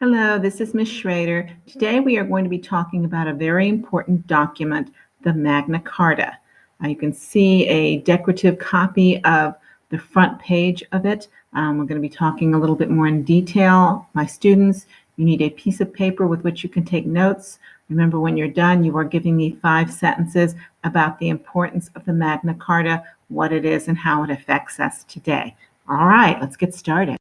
Hello, this is Ms. Schrader. Today we are going to be talking about a very important document, the Magna Carta. You can see a decorative copy of the front page of it. We're going to be talking a little bit more in detail. My students, you need a piece of paper with which you can take notes. Remember, when you're done, you are giving me 5 sentences about the importance of the Magna Carta, what it is, and how it affects us today. All right, let's get started.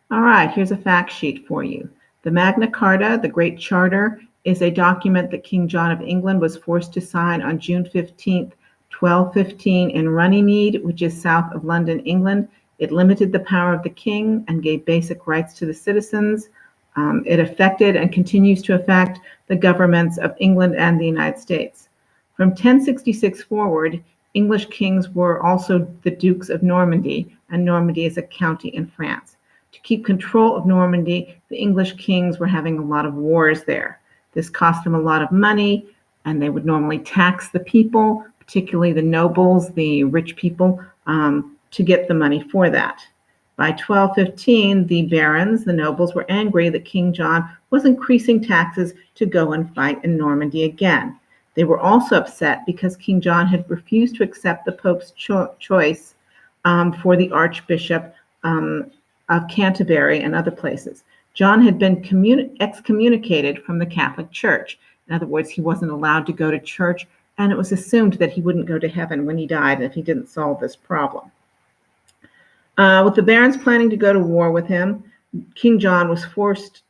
All right, here's a fact sheet for you. The Magna Carta, the Great Charter, is a document that King John of England was forced to sign on June 15th, 1215 in Runnymede, which is south of London, England. It limited the power of the king and gave basic rights to the citizens. It affected and continues to affect the governments of England and the United States. From 1066 forward, English kings were also the Dukes of Normandy, and Normandy is a county in France. To keep control of Normandy, the English kings were having a lot of wars there. This cost them a lot of money, and they would normally tax the people, particularly the nobles, the rich people, to get the money for that. By 1215, the barons, the nobles, were angry that King John was increasing taxes to go and fight in Normandy again. They were also upset because King John had refused to accept the Pope's choice for the Archbishop of Canterbury and other places. John had been excommunicated from the Catholic Church. In other words, he wasn't allowed to go to church, and it was assumed that he wouldn't go to heaven when he died if he didn't solve this problem. With the barons planning to go to war with him, King John was forced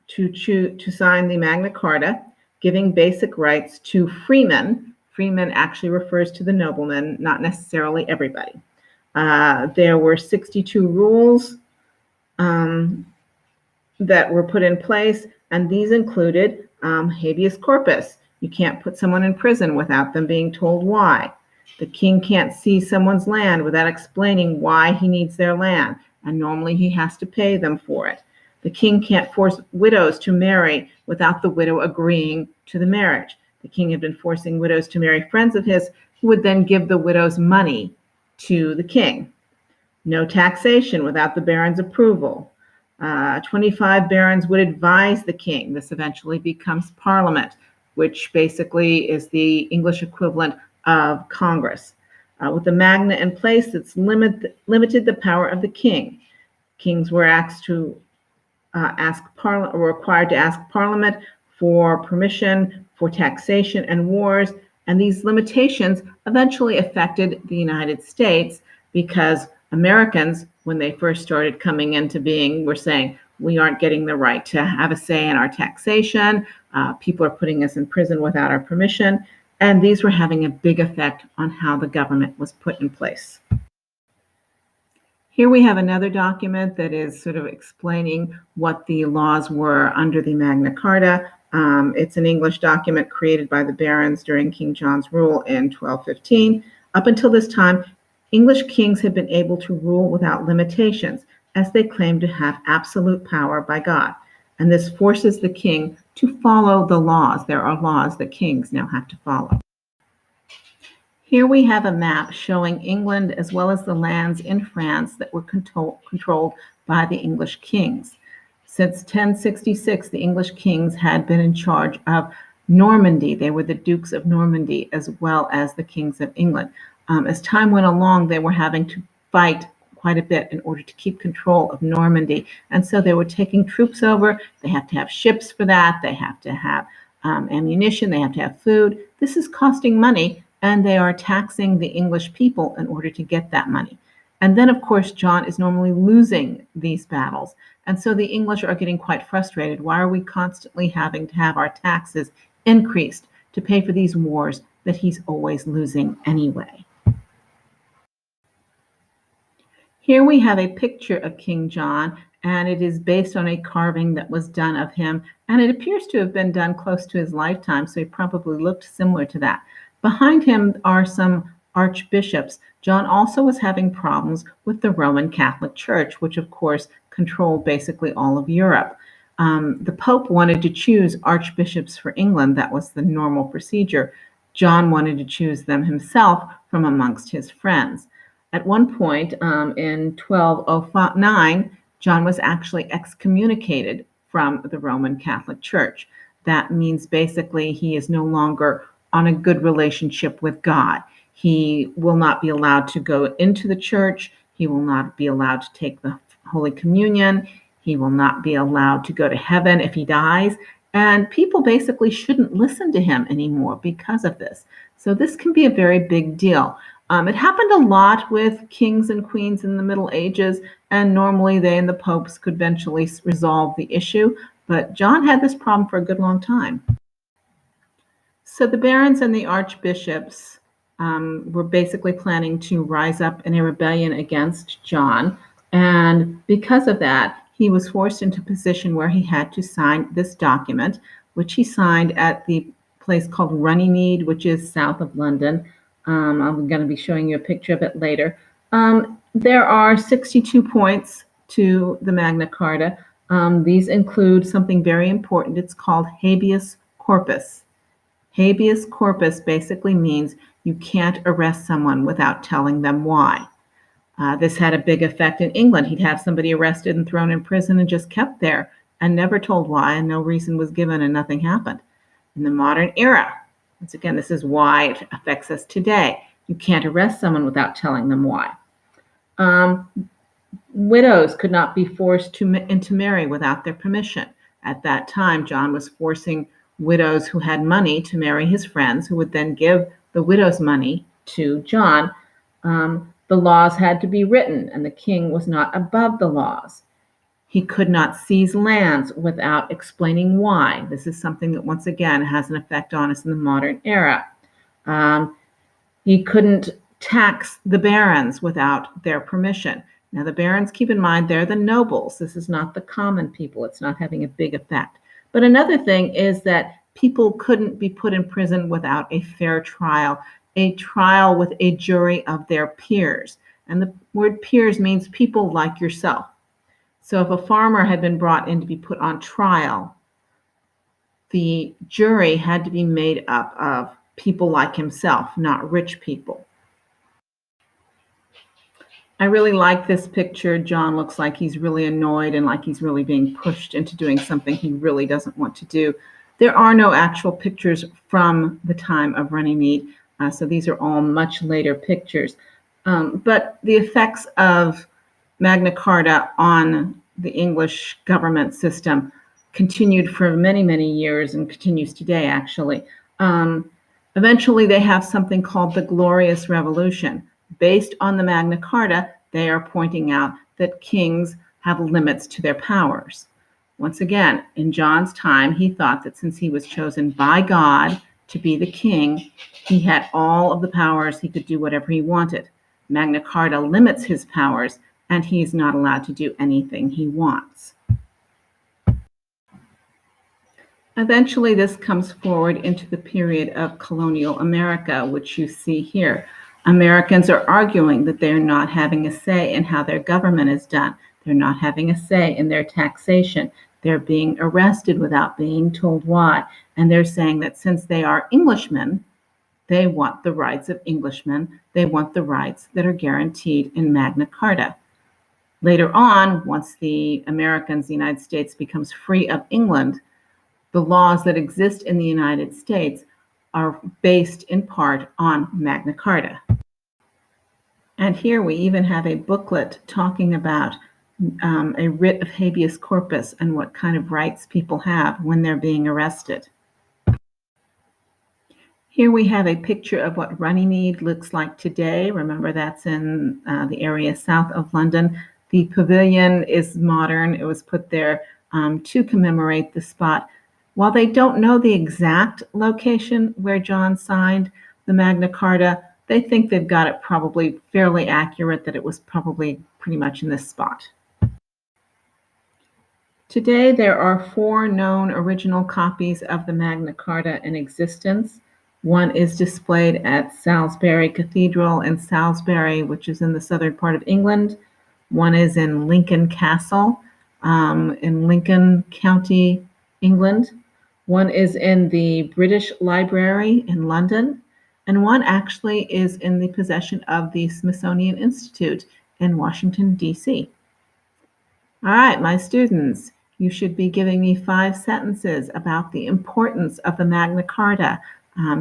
to sign the Magna Carta, giving basic rights to freemen. Freemen actually refers to the noblemen, not necessarily everybody. There were 62 rules that were put in place, and these included habeas corpus. You can't put someone in prison without them being told why. The king can't seize someone's land without explaining why he needs their land, and normally he has to pay them for it. The king can't force widows to marry without the widow agreeing to the marriage. The king had been forcing widows to marry friends of his, who would then give the widows money to the king. No taxation without the baron's approval. 25 barons would advise the king. This eventually becomes Parliament, which basically is the English equivalent of Congress. With the Magna in place, it's limited the power of the king. Kings were required to ask Parliament for permission for taxation and wars, and these limitations eventually affected the United States because Americans, when they first started coming into being, were saying, we aren't getting the right to have a say in our taxation. People are putting us in prison without our permission. And these were having a big effect on how the government was put in place. Here we have another document that is sort of explaining what the laws were under the Magna Carta. It's an English document created by the barons during King John's rule in 1215. Up until this time, English kings had been able to rule without limitations, as they claimed to have absolute power by God. And this forces the king to follow the laws. There are laws that kings now have to follow. Here we have a map showing England as well as the lands in France that were controlled by the English kings. Since 1066, the English kings had been in charge of Normandy. They were the Dukes of Normandy as well as the kings of England. As time went along, they were having to fight quite a bit in order to keep control of Normandy. And so they were taking troops over. They have to have ships for that. They have to have ammunition. They have to have food. This is costing money, and they are taxing the English people in order to get that money. And then, of course, John is normally losing these battles. And so the English are getting quite frustrated. Why are we constantly having to have our taxes increased to pay for these wars that he's always losing anyway? Here we have a picture of King John, and it is based on a carving that was done of him, and it appears to have been done close to his lifetime, so he probably looked similar to that. Behind him are some archbishops. John also was having problems with the Roman Catholic Church, which of course controlled basically all of Europe. The Pope wanted to choose archbishops for England. That was the normal procedure. John wanted to choose them himself from amongst his friends. At one point in 1209, John was actually excommunicated from the Roman Catholic Church. That means basically he is no longer on a good relationship with God. He will not be allowed to go into the church. He will not be allowed to take the Holy Communion. He will not be allowed to go to heaven if he dies. And people basically shouldn't listen to him anymore because of this. So this can be a very big deal. It happened a lot with kings and queens in the Middle Ages, and normally they and the popes could eventually resolve the issue. But John had this problem for a good long time. So the barons and the archbishops were basically planning to rise up in a rebellion against John. And because of that, he was forced into a position where he had to sign this document, which he signed at the place called Runnymede, which is south of London. I'm going to be showing you a picture of it later. There are 62 points to the Magna Carta. These include something very important. It's called habeas corpus. Habeas corpus basically means you can't arrest someone without telling them why. This had a big effect in England. He'd have somebody arrested and thrown in prison and just kept there and never told why, and no reason was given and nothing happened. In the modern era, once again, this is why it affects us today. You can't arrest someone without telling them why. Widows could not be forced to intermarry without their permission. At that time, John was forcing widows who had money to marry his friends, who would then give the widow's money to John. The laws had to be written, and the king was not above the laws. He could not seize lands without explaining why. This is something that, once again, has an effect on us in the modern era. He couldn't tax the barons without their permission. Now, the barons, keep in mind, they're the nobles. This is not the common people. It's not having a big effect. But another thing is that people couldn't be put in prison without a fair trial with a jury of their peers. And the word peers means people like yourself. So if a farmer had been brought in to be put on trial, the jury had to be made up of people like himself, not rich people. I really like this picture. John looks like he's really annoyed and like he's really being pushed into doing something he really doesn't want to do. There are no actual pictures from the time of Runnymede, so these are all much later pictures. But the effects of Magna Carta on the English government system continued for many, many years and continues today, actually. Eventually, they have something called the Glorious Revolution. Based on the Magna Carta, they are pointing out that kings have limits to their powers. Once again, in John's time, he thought that since he was chosen by God to be the king, he had all of the powers. He could do whatever he wanted. Magna Carta limits his powers, and he's not allowed to do anything he wants. Eventually, this comes forward into the period of colonial America, which you see here. Americans are arguing that they're not having a say in how their government is done. They're not having a say in their taxation. They're being arrested without being told why. And they're saying that since they are Englishmen, they want the rights of Englishmen. They want the rights that are guaranteed in Magna Carta. Later on, once the United States becomes free of England, the laws that exist in the United States are based in part on Magna Carta. And here we even have a booklet talking about a writ of habeas corpus and what kind of rights people have when they're being arrested. Here we have a picture of what Runnymede looks like today. Remember, that's in the area south of London. The pavilion is modern. It was put there to commemorate the spot. While they don't know the exact location where John signed the Magna Carta, they think they've got it probably fairly accurate, that it was probably pretty much in this spot. Today, there are 4 known original copies of the Magna Carta in existence. One is displayed at Salisbury Cathedral in Salisbury, which is in the southern part of England. One is in Lincoln Castle in Lincoln County, England. One is in the British Library in London, and one actually is in the possession of the Smithsonian Institute in Washington, D.C. All right, my students, you should be giving me 5 sentences about the importance of the Magna Carta,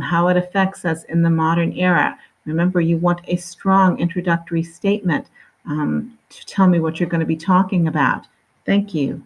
how it affects us in the modern era. Remember, you want a strong introductory statement to tell me what you're going to be talking about. Thank you.